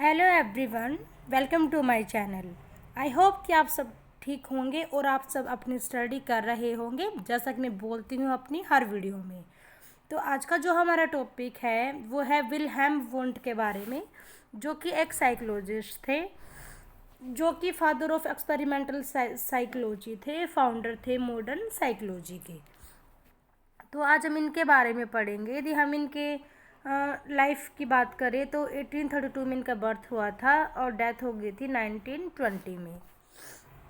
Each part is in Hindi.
Hello everyone, welcome to my channel. I hope कि आप सब ठीक होंगे और आप सब अपनी स्टडी कर रहे होंगे, जैसा कि मैं बोलती हूँ अपनी हर वीडियो में। तो आज का जो हमारा टॉपिक है वो है विल्हेम वुंट के बारे में, जो कि एक साइकोलॉजिस्ट थे, जो कि फादर ऑफ एक्सपेरिमेंटल साइकोलॉजी थे, फाउंडर थे मॉडर्न साइकोलॉजी के। तो आज हम इनके बारे में पढ़ेंगे। यदि हम इनके लाइफ की बात करें तो 1832 में इनका बर्थ हुआ था और डेथ हो गई थी 1920 में।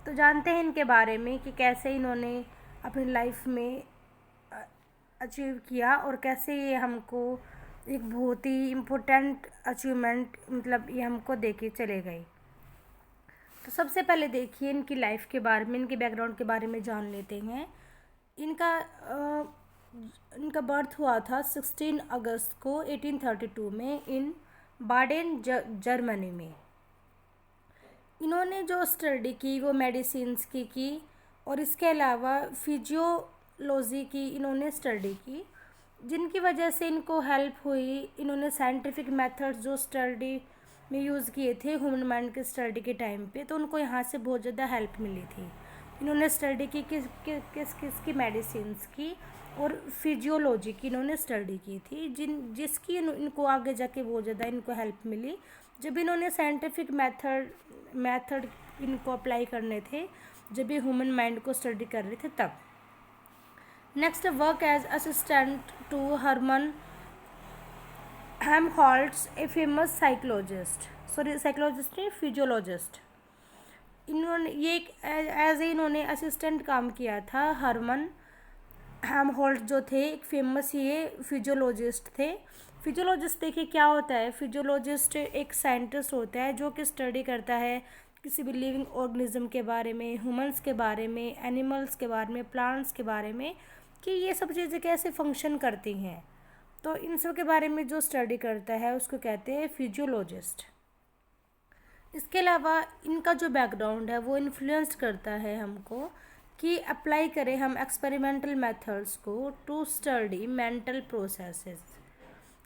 तो जानते हैं इनके बारे में कि कैसे इन्होंने अपनी लाइफ में अचीव किया और कैसे ये हमको एक बहुत ही इम्पोर्टेंट अचीवमेंट ये हमको दे के चले गए। तो सबसे पहले देखिए इनकी लाइफ के बारे में, इनके बैकग्राउंड के बारे में जान लेते हैं। इनका इनका बर्थ हुआ था 16 अगस्त को 1832 में इन बाडेन जर्मनी में। इन्होंने जो स्टडी की वो मेडिसिन्स की और इसके अलावा फिजियोलॉजी की इन्होंने स्टडी की, जिनकी वजह से इनको हेल्प हुई। इन्होंने साइंटिफिक मेथड्स जो स्टडी में यूज़ किए थे ह्यूमन माइंड के स्टडी के टाइम पे, तो उनको यहाँ से बहुत ज़्यादा हेल्प मिली थी। इन्होंने स्टडी की किस की मेडिसिन्स की और फिजियोलॉजी की इन्होंने स्टडी की थी, जिसकी इनको आगे जाके बहुत ज़्यादा इनको हेल्प मिली जब इन्होंने साइंटिफिक मेथड इनको अप्लाई करने थे, जब ये ह्यूमन माइंड को स्टडी कर रहे थे तब। Next, work as assistant to Hermann Helmholtz, a famous psychologist physiologist. इन्होंने ये इन्होंने असिस्टेंट काम किया था। हर्मन हेल्महोल्ट्ज जो थे एक फेमस ये फिजियोलॉजिस्ट थे। फिजियोलॉजिस्ट देखिए क्या होता है। फिजियोलॉजिस्ट एक साइंटिस्ट होता है जो कि स्टडी करता है किसी भी लिविंग ऑर्गेनिज्म के बारे में, ह्यूमंस के बारे में, एनिमल्स के बारे में, प्लांट्स के बारे में, कि ये सब चीज़ें कैसे फंक्शन करती हैं। तो इन सब के बारे में जो स्टडी करता है उसको कहते हैं फिजियोलॉजिस्ट। इसके अलावा इनका जो बैकग्राउंड है वो इन्फ्लुएंस करता है हमको कि अप्लाई करें हम एक्सपेरिमेंटल मेथड्स को टू स्टडी मेंटल प्रोसेसेस,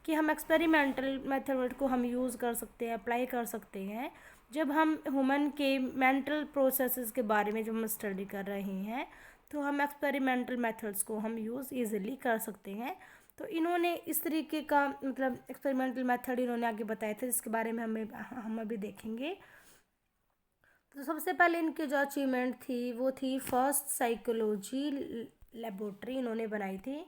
कि हम एक्सपेरिमेंटल मेथड को हम यूज़ कर सकते हैं, अप्लाई कर सकते हैं जब हम ह्यूमन के मेंटल प्रोसेसेस के बारे में जब हम स्टडी कर रहे हैं, तो हम एक्सपेरिमेंटल मेथड्स को हम यूज़ ईजिली कर सकते हैं। तो इन्होंने इस तरीके का एक्सपेरिमेंटल मेथड इन्होंने आगे बताया था, जिसके बारे में हम अभी देखेंगे। तो सबसे पहले इनकी जो अचीवमेंट थी वो थी फर्स्ट साइकोलॉजी लेबोरेटरी इन्होंने बनाई थी।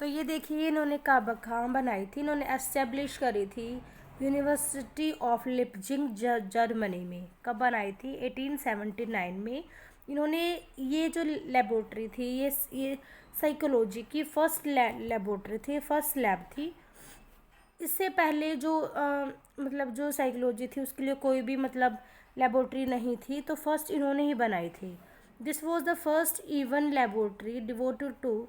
तो ये देखिए इन्होंने कहाँ बनाई थी। इन्होंने एस्टेब्लिश करी थी यूनिवर्सिटी ऑफ लिप्जिंग जर्मनी में। कब बनाई थी? 1879 में। इन्होंने ये जो लेबोरेटरी थी ये साइकोलॉजी की फर्स्ट लेबोरेटरी थी, फर्स्ट लैब थी। इससे पहले जो साइकोलॉजी थी उसके लिए कोई भी लेबोरेटरी नहीं थी, तो फर्स्ट इन्होंने ही बनाई थी। This was the first even laboratory devoted to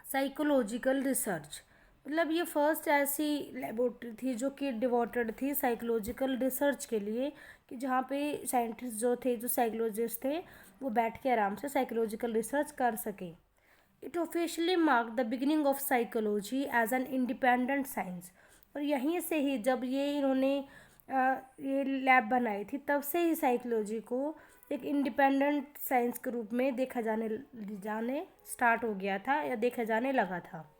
psychological research. ये फर्स्ट ऐसी लेबोरेटरी थी जो कि डिवोटेड थी साइकोलॉजिकल रिसर्च के लिए, कि जहाँ पे साइंटिस्ट जो थे, जो साइकोलॉजिस्ट थे, वो बैठ के आराम से साइकोलॉजिकल रिसर्च कर सके। It officially mark the beginning of psychology as an independent science. और यहीं से ही जब ये इन्होंने ये लैब बनाई थी, तब से ही साइकोलॉजी को एक इंडिपेंडेंट साइंस के रूप में देखा जाने स्टार्ट हो गया था या देखा जाने लगा था।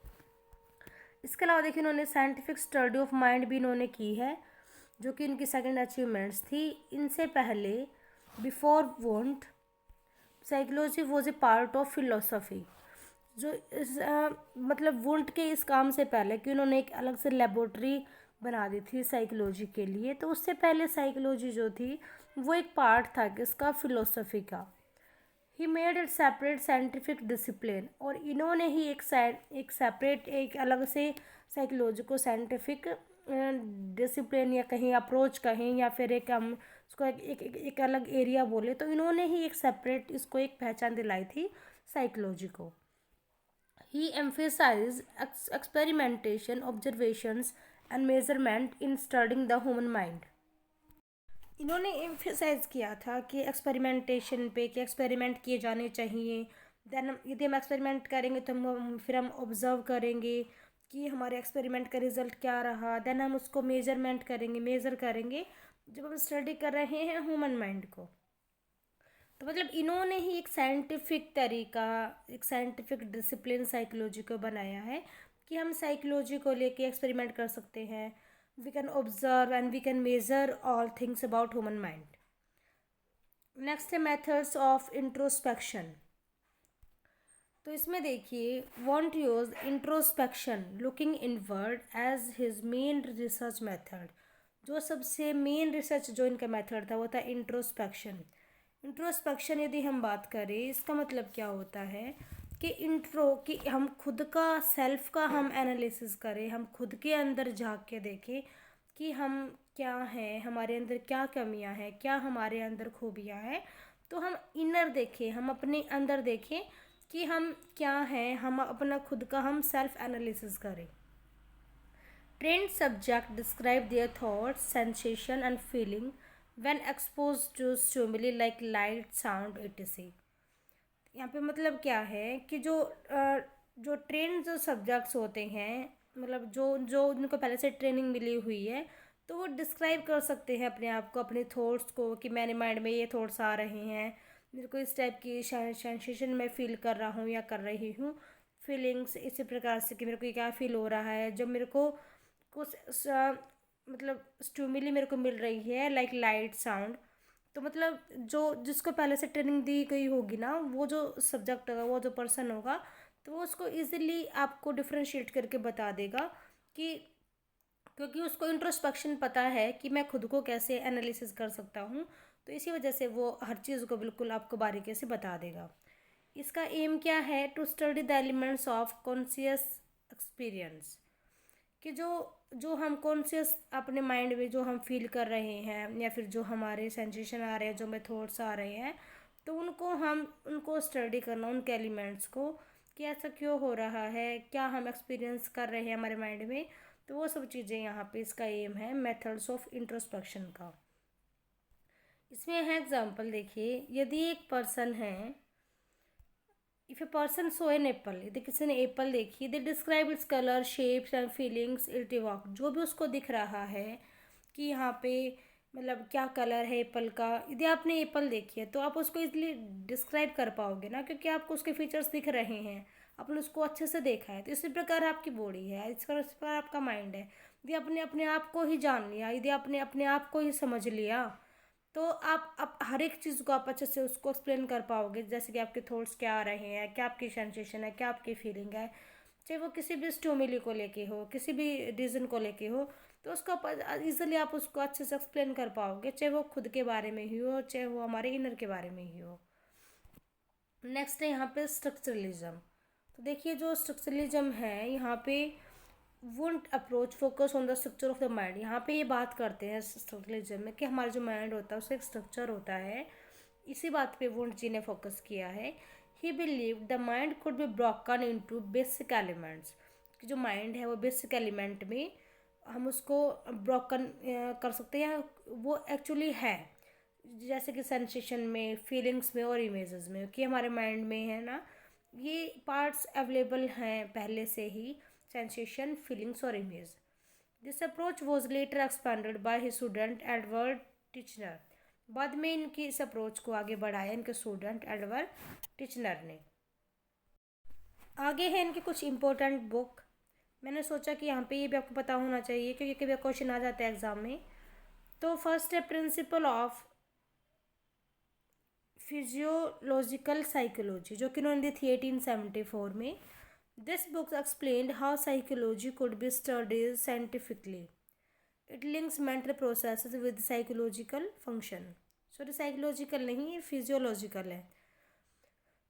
इसके अलावा देखिए इन्होंने साइंटिफिक स्टडी ऑफ माइंड भी इन्होंने की है, जो कि इनकी सेकंड अचीवमेंट्स थी। इनसे पहले before Wundt psychology was a part of philosophy. जो वुंट के इस काम से पहले कि उन्होंने एक अलग से लेबोरेटरी बना दी थी साइकोलॉजी के लिए, तो उससे पहले साइकोलॉजी जो थी वो एक पार्ट था किसका? फिलोसफी का। He made it separate scientific discipline. और इन्होंने ही एक अलग से साइकोलॉजी को साइंटिफिक डिसिप्लिन या कहीं अप्रोच कहें या फिर हम उसको एक अलग एरिया बोले, तो इन्होंने ही एक सेपरेट इसको एक पहचान दिलाई थी साइकोलॉजी को। He emphasized experimentation, observations and measurement in studying the human mind. इन्होंने एम्फेसाइज किया था कि एक्सपेरिमेंटेशन पे, कि एक्सपेरिमेंट किए जाने चाहिए। देन यदि हम एक्सपेरिमेंट करेंगे तो हम ऑब्जर्व करेंगे कि हमारे एक्सपेरिमेंट का रिजल्ट क्या रहा, देन हम उसको मेज़र करेंगे जब हम स्टडी कर रहे हैं ह्यूमन माइंड को। तो मतलब इन्होंने ही एक साइंटिफिक तरीका, एक साइंटिफिक डिसिप्लिन साइकोलॉजी को बनाया है कि हम साइकोलॉजी को लेके एक्सपेरिमेंट कर सकते हैं। We can observe and we can measure all things about human mind. Next है मेथड्स ऑफ इंट्रोस्पेक्शन। तो इसमें देखिए, Wundt use introspection looking inward as his main research method. जो सबसे मेन रिसर्च जो इनका मेथड था वो था इंट्रोस्पेक्शन। इंट्रोस्पेक्शन यदि हम बात करें, इसका मतलब क्या होता है कि हम खुद का, सेल्फ का हम एनालिसिस करें, हम खुद के अंदर झांक के देखें कि हम क्या हैं, हमारे अंदर क्या कमियां हैं, क्या हमारे अंदर खूबियां हैं। तो हम इनर देखें, हम अपने अंदर देखें कि हम क्या हैं, हम अपना खुद का हम सेल्फ एनालिसिस करें। Trained subject describe their thoughts, sensation and feeling when exposed to stimuli like light, sound, etc. यहाँ पे मतलब क्या है कि जो ट्रेन जो सब्जेक्ट्स होते हैं, मतलब जो जो उनको पहले से ट्रेनिंग मिली हुई है, तो वो डिस्क्राइब कर सकते हैं अपने आप को, अपने थॉट्स को, कि मेरे माइंड में ये थॉट्स आ रहे हैं, मेरे को इस टाइप की सेंसेशन मैं फील कर रहा हूँ या कर रही हूँ। फीलिंग्स इसी प्रकार से कि मेरे को क्या फील हो रहा है जब मेरे को कुछ मतलब स्टिमुली मेरे को मिल रही है, लाइक लाइट, साउंड। तो मतलब जो जिसको पहले से ट्रेनिंग दी गई होगी ना, वो जो सब्जेक्ट होगा, वो जो पर्सन होगा, तो वो उसको इजीली आपको डिफ्रेंशिएट करके बता देगा कि, क्योंकि उसको इंट्रोस्पेक्शन पता है कि मैं खुद को कैसे एनालिसिस कर सकता हूँ। तो इसी वजह से वो हर चीज़ को बिल्कुल आपको बारीकी से बता देगा। इसका एम क्या है? To study the elements of conscious experience, कि जो जो हम कॉन्शियस अपने माइंड में जो हम फील कर रहे हैं, या फिर जो हमारे सेंसेशन आ रहे हैं, जो हमें थॉट्स आ रहे हैं, तो उनको स्टडी करना, उनके एलिमेंट्स को, कि ऐसा क्यों हो रहा है, क्या हम एक्सपीरियंस कर रहे हैं हमारे माइंड में। तो वो सब चीज़ें यहाँ पे इसका एम है मेथड्स ऑफ इंट्रोस्पेक्शन का। इसमें है एग्जाम्पल, देखिए, यदि एक पर्सन है, if a person saw an apple, यदि किसी ने एप्पल देखी, they describe its colour, shapes and feelings it evoke. जो भी उसको दिख रहा है कि यहाँ पे मतलब क्या कलर है एप्पल का, यदि आपने एप्पल देखी है तो आप उसको इजीली डिस्क्राइब कर पाओगे ना, क्योंकि आपको उसके फीचर्स दिख रहे हैं, आपने उसको अच्छे से देखा है। तो इसी प्रकार आपकी बॉडी है, इस प्रकार आपका माइंड है। यदि आपने अपने आप को ही जान लिया, यदि आपने अपने आप को ही समझ लिया, तो आप हर एक चीज़ को आप अच्छे से उसको एक्सप्लेन कर पाओगे, जैसे कि आपके थॉट्स क्या आ रहे हैं, क्या आपकी सेंसेशन है, क्या आपकी फीलिंग है, चाहे वो किसी भी स्टिमुली को लेके हो, किसी भी रीज़न को लेके हो। तो उसको ईजिली आप उसको अच्छे से एक्सप्लेन कर पाओगे, चाहे वो खुद के बारे में ही हो, चाहे वो हमारे इनर के बारे में ही हो। नेक्स्ट है यहाँ पे स्ट्रक्चरलिज्म। तो देखिए, जो स्ट्रक्चरलिज्म है यहाँ पे, Wundt approach focus on the structure of the mind. यहाँ पे ये बात करते हैं स्ट्रक्चरलिज्म में कि हमारा जो माइंड होता है उसका एक स्ट्रक्चर होता है। इसी बात पे वुंट जी ने फोकस किया है। ही believe the mind could be broken into basic elements, कि जो माइंड है वो बेसिक एलिमेंट में हम उसको ब्रोकन कर सकते हैं, वो एक्चुअली है, जैसे कि सेंसेशन में, फीलिंग्स में और इमेजेस में, कि हमारे माइंड में है ना, ये पार्ट्स अवेलेबल हैं पहले से ही, सेंसेशन, फीलिंग्स और image. This approach was later expanded by his student Edward Titchener. बाद में इनकी इस अप्रोच को आगे बढ़ाया इनके स्टूडेंट एडवर्ड टिचनर ने। आगे है इनके कुछ इंपॉर्टेंट बुक। मैंने सोचा कि यहाँ पे ये भी आपको पता होना चाहिए, क्योंकि कभी क्वेश्चन आ जाता है एग्जाम में। तो फर्स्ट है प्रिंसिपल ऑफ फिजियोलॉजिकल साइकोलॉजी, जो कि उन्होंने दी थी 1874 में। This book explained how psychology could be studies scientifically. It links mental processes with psychological function. Sorry, psychological नहीं, ये फिजियोलॉजिकल है।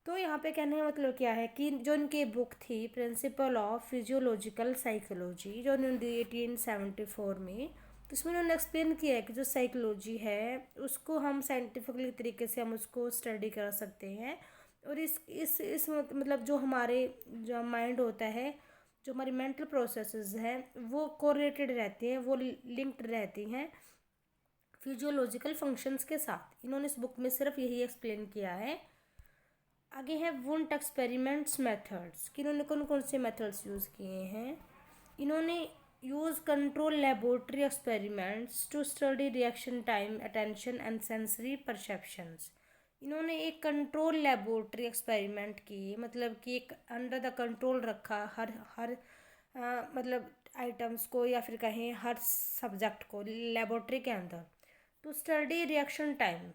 तो यहाँ पे कहने का मतलब क्या है कि जो इनकी बुक थी प्रिंसिपल ऑफ फिजियोलॉजिकल साइकोलॉजी, जो उन्होंने दी 1874 में, तो इसमें उन्होंने एक्सप्लेन किया है कि जो साइकोलॉजी है उसको हम साइंटिफिकली तरीके से हम उसको स्टडी कर सकते हैं। और इस मतलब जो माइंड होता है, जो हमारी मेंटल प्रोसेसेस हैं, वो कोरिलेटेड रहती हैं, वो लिंक्ड रहती हैं फिजियोलॉजिकल फंक्शंस के साथ। इन्होंने इस बुक में सिर्फ यही एक्सप्लेन किया है। आगे है वुंट एक्सपेरिमेंट्स मेथड्स, कि इन्होंने कौन कौन से मेथड्स यूज़ किए हैं। इन्होंने use control laboratory experiments to study reaction time, attention and sensory perceptions. इन्होंने एक कंट्रोल लेबोरेटरी एक्सपेरिमेंट किए, मतलब कि एक अंडर द कंट्रोल रखा हर हर मतलब आइटम्स को, या फिर कहें हर सब्जेक्ट को लेबोरेटरी के अंदर, टू स्टडी रिएक्शन टाइम।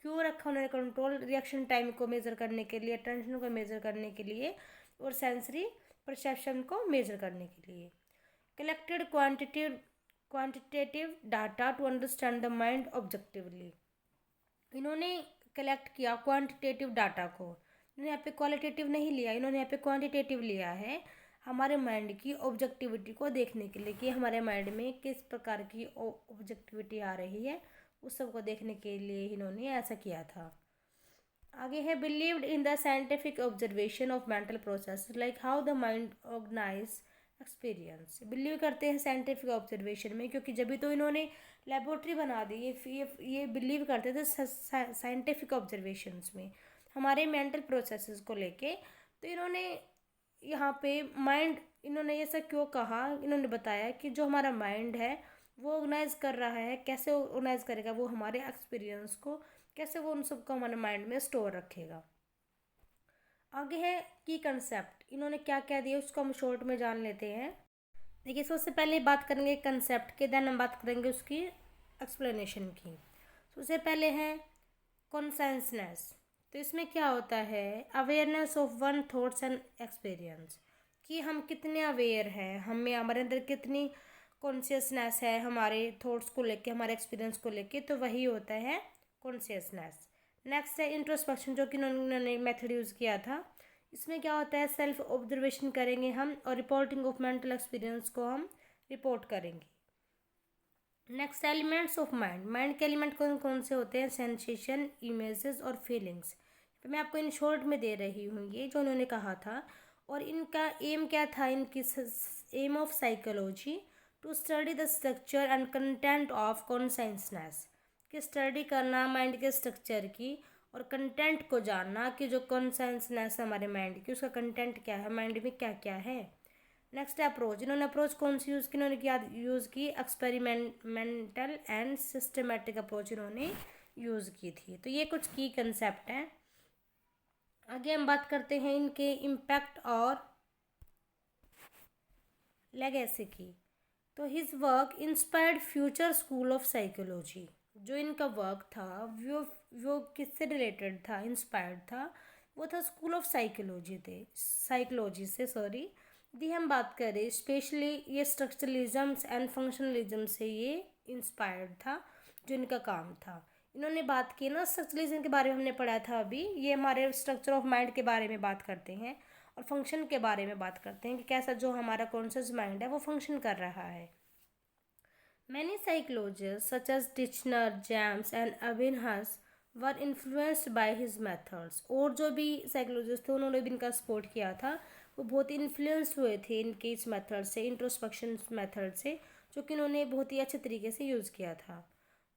क्यों रखा उन्होंने कंट्रोल? रिएक्शन टाइम को मेज़र करने के लिए, टेंशन को मेज़र करने के लिए, और सेंसरी परसेप्शन को मेज़र करने के लिए। Collected quantitative data to understand the mind objectively. इन्होंने कलेक्ट किया क्वांटिटेटिव डाटा को, इन्होंने यहाँ पे क्वालिटेटिव नहीं लिया, इन्होंने यहाँ पे क्वांटिटेटिव लिया है, हमारे माइंड की ऑब्जेक्टिविटी को देखने के लिए कि हमारे माइंड में किस प्रकार की ऑब्जेक्टिविटी आ रही है, उस सब को देखने के लिए इन्होंने ऐसा किया था। आगे है believed in the scientific observation of mental process like how the mind organise experience. Believe करते हैं साइंटिफिक ऑब्जर्वेशन में, क्योंकि जब भी तो इन्होंने लेबोरेटरी बना दी, ये बिलीव करते थे साइंटिफिक ऑब्जर्वेशंस में हमारे मेंटल प्रोसेसेस को लेके। तो इन्होंने यहाँ पे माइंड, इन्होंने ऐसा क्यों कहा, इन्होंने बताया कि जो हमारा माइंड है वो ऑर्गेनाइज कर रहा है, कैसे ऑर्गेनाइज करेगा वो हमारे एक्सपीरियंस को, कैसे वो उन सबको हमारे माइंड में स्टोर रखेगा। आगे है की कंसेप्ट, इन्होंने क्या क्या दिया उसको हम शॉर्ट में जान लेते हैं। देखिए, सबसे पहले बात करेंगे कंसेप्ट के, देन हम बात करेंगे उसकी एक्सप्लेनेशन की। सबसे पहले है कॉन्सेंसनेस। तो इसमें क्या होता है? Awareness of one thoughts and experience, कि हम कितने अवेयर हैं, हमें हमारे अंदर कितनी कॉन्शियसनेस है हमारे थॉट्स को लेके, हमारे एक्सपीरियंस को लेके, तो वही होता है कॉन्शियसनेस। नेक्स्ट है इंट्रोस्पेक्शन, जो कि उन्होंने मेथड यूज़ किया था। इसमें क्या होता है? सेल्फ ऑब्जर्वेशन करेंगे हम, और रिपोर्टिंग ऑफ मेंटल एक्सपीरियंस को हम रिपोर्ट करेंगे। Next, elements of mind. Mind के एलिमेंट कौन कौन से होते हैं? सेंसेशन, इमेजेस और फीलिंग्स। तो मैं आपको इन शॉर्ट में दे रही हूँ ये जो उन्होंने कहा था। और इनका एम क्या था? इनकी aim of psychology to study the structure and content of consciousness, कि स्टडी करना माइंड के स्ट्रक्चर की और कंटेंट को जानना, कि जो कॉन्शियसनेस है हमारे माइंड की, उसका कंटेंट क्या है, माइंड में क्या क्या है। नेक्स्ट अप्रोच, इन्होंने अप्रोच कौन सी यूज़ की? इन्होंने क्या यूज़ की? एक्सपेरिमेंटल एंड सिस्टमेटिक अप्रोच इन्होंने यूज़ की थी। तो ये कुछ की कंसेप्ट हैं। आगे हम बात करते हैं इनके इम्पैक्ट और लेगेसी की। तो his work inspired future school of psychology. जो इनका वर्क था वो किससे रिलेटेड था, इंस्पायर्ड था? वो था स्कूल ऑफ साइकोलॉजी से, सॉरी। यदि हम बात करें स्पेशली ये स्ट्रक्चरलिज्म्स एंड फंक्शनलिज्म से ये इंस्पायर्ड था, जो इनका काम था। इन्होंने बात की ना, स्ट्रक्चरलिज्म के बारे में हमने पढ़ा था अभी, ये हमारे स्ट्रक्चर ऑफ माइंड के बारे में बात करते हैं, और फंक्शन के बारे में बात करते हैं कि कैसा जो हमारा कॉन्शियस माइंड है वो फंक्शन कर रहा है। Many psychologist such as Titchener, James and Ebbinghaus were influenced by his methods. और जो भी साइकोलॉजिस्ट थे उन्होंने भी इनका सपोर्ट किया था, वो बहुत इन्फ्लुएंस हुए थे इनके इस मेथड से, इंट्रोस्पेक्शन मेथड से, जो कि इन्होंने बहुत ही अच्छे तरीके से यूज़ किया था।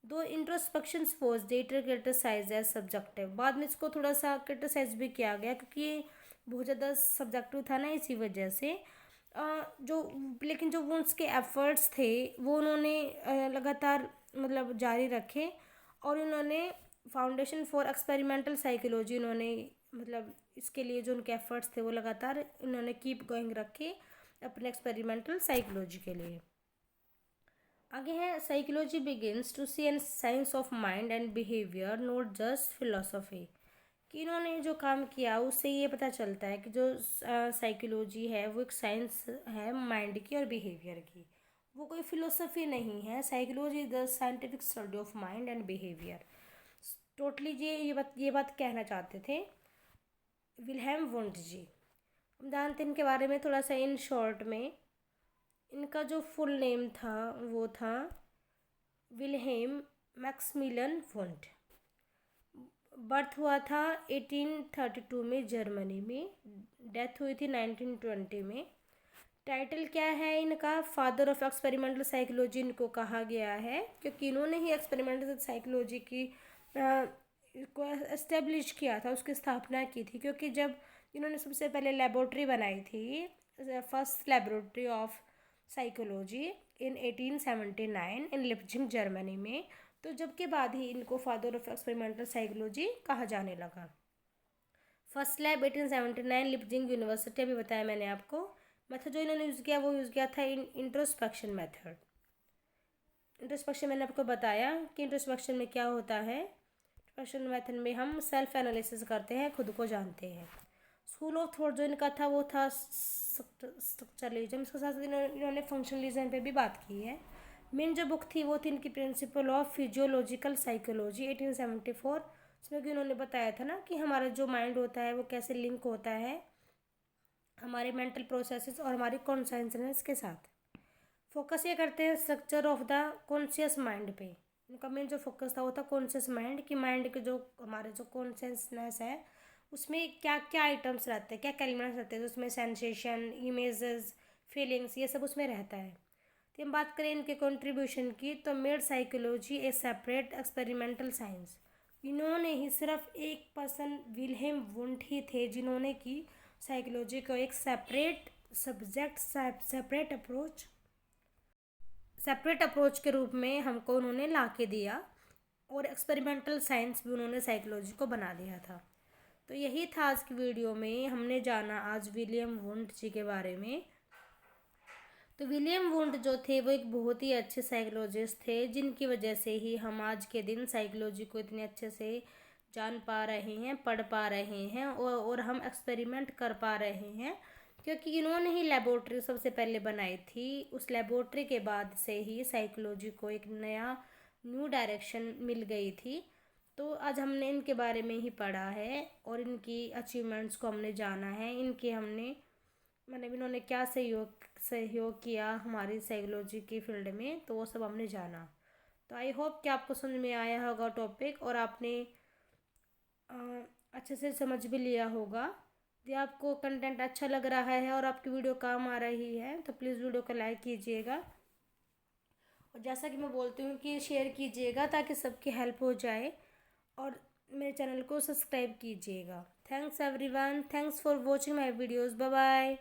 Though introspection was later criticise as subjective. बाद में इसको थोड़ा सा क्रिटिसाइज भी किया गया, क्योंकि ये बहुत ज़्यादा सब्जेक्टिव था ना, इसी वजह से जो, लेकिन जो वो उसके एफर्ट्स थे वो उन्होंने लगातार मतलब जारी रखे, और उन्होंने फाउंडेशन फॉर एक्सपेरिमेंटल साइकोलॉजी, उन्होंने मतलब इसके लिए जो उनके एफर्ट्स थे वो लगातार उन्होंने कीप गोइंग रखे अपने एक्सपेरिमेंटल साइकोलॉजी के लिए। आगे है psychology begins to see an science of mind and behaviour, not just philosophy. कि इन्होंने जो काम किया उससे ये पता चलता है कि जो साइकोलॉजी है वो एक साइंस है माइंड की और बिहेवियर की, वो कोई फिलोसफी नहीं है। Psychology is the scientific study of mind and behaviour. Totally ये बात कहना चाहते थे विल्हेम वुंड जी। हम जानते हैं इनके बारे में थोड़ा सा इन शॉर्ट में। इनका जो फुल नेम था वो था विल्हेम मैक्समिलियन वुंड। बर्थ हुआ था 1832 में जर्मनी में, डेथ हुई थी 1920 में। टाइटल क्या है इनका? फादर ऑफ एक्सपेरिमेंटल साइकोलॉजी इनको कहा गया है, क्योंकि इन्होंने ही एक्सपेरिमेंटल साइकोलॉजी की को एस्टेब्लिश किया था, उसकी स्थापना की थी। क्योंकि जब इन्होंने सबसे पहले लेबोरेटरी बनाई थी, first laboratory of psychology in 1879 in Leipzig Germany में। तो जबकि बाद ही इनको फादर ऑफ एक्सपेरिमेंटल साइकोलॉजी कहा जाने लगा। फर्स्ट लैब 1879 लिप्जिंग यूनिवर्सिटी, अभी बताया मैंने आपको। मेथड जो इन्होंने यूज़ किया वो यूज़ किया था इंट्रोस्पेक्शन मेथड। इंट्रोस्पेक्शन मैंने आपको बताया कि इंट्रोस्पेक्शन में क्या होता है। इंट्रोस्पेक्शन मेथड में हम सेल्फ एनालिसिस करते हैं, खुद को जानते हैं। स्कूल ऑफ थॉट जो इनका था वो था स्ट्रक्चरलिज्म। इसके साथ इन्होंने फंक्शनलिज्म पे भी बात की है। मेन जो बुक थी वो थी इनकी प्रिंसिपल ऑफ फिजियोलॉजिकल साइकोलॉजी 1874। इसमें कि उन्होंने बताया था ना कि हमारा जो माइंड होता है वो कैसे लिंक होता है हमारे मेंटल प्रोसेसेस और हमारी कॉन्शियसनेस के साथ। फोकस ये करते हैं structure of the conscious mind पे। इनका मेन जो फोकस था वो था कॉन्शियस माइंड, कि माइंड के जो हमारे जो कॉन्शियसनेस है उसमें क्या क्या आइटम्स रहते हैं, क्या क्या एलिमेंट्स रहते हैं, उसमें सेंसेशन, इमेजेस, फीलिंग्स, ये सब उसमें रहता है। तो हम बात करें इनके कंट्रीब्यूशन की, तो मेड साइकोलॉजी ए सेपरेट एक्सपेरिमेंटल साइंस। इन्होंने ही सिर्फ एक पर्सन विल्हेम वुंट ही थे जिन्होंने की साइकोलॉजी को एक सेपरेट सब्जेक्ट, सेपरेट अप्रोच के रूप में हमको उन्होंने ला के दिया, और एक्सपेरिमेंटल साइंस भी उन्होंने साइकोलॉजी को बना दिया था। तो यही था आज की वीडियो में, हमने जाना आज विलियम वुंट जी के बारे में। तो विलियम वुंट जो थे वो एक बहुत ही अच्छे साइकोलॉजिस्ट थे, जिनकी वजह से ही हम आज के दिन साइकोलॉजी को इतने अच्छे से जान पा रहे हैं, पढ़ पा रहे हैं, और हम एक्सपेरिमेंट कर पा रहे हैं, क्योंकि इन्होंने ही लेबोरेटरी सबसे पहले बनाई थी। उस लेबोरेटरी के बाद से ही साइकोलॉजी को एक न्यू डायरेक्शन मिल गई थी। तो आज हमने इनके बारे में ही पढ़ा है और इनकी अचीवमेंट्स को हमने जाना है, इनके हमने मतलब इन्होंने क्या सहयोग किया हमारी साइकोलॉजी की फील्ड में, तो वो सब हमने जाना। तो आई होप कि आपको समझ में आया होगा टॉपिक, और आपने अच्छे से समझ भी लिया होगा। यदि आपको कंटेंट अच्छा लग रहा है और आपकी वीडियो काम आ रही है तो प्लीज़ वीडियो को लाइक कीजिएगा, और जैसा कि मैं बोलती हूँ कि शेयर कीजिएगा ताकि सबकी हेल्प हो जाए, और मेरे चैनल को सब्सक्राइब कीजिएगा। Thanks everyone, thanks for watching my videos, bye bye.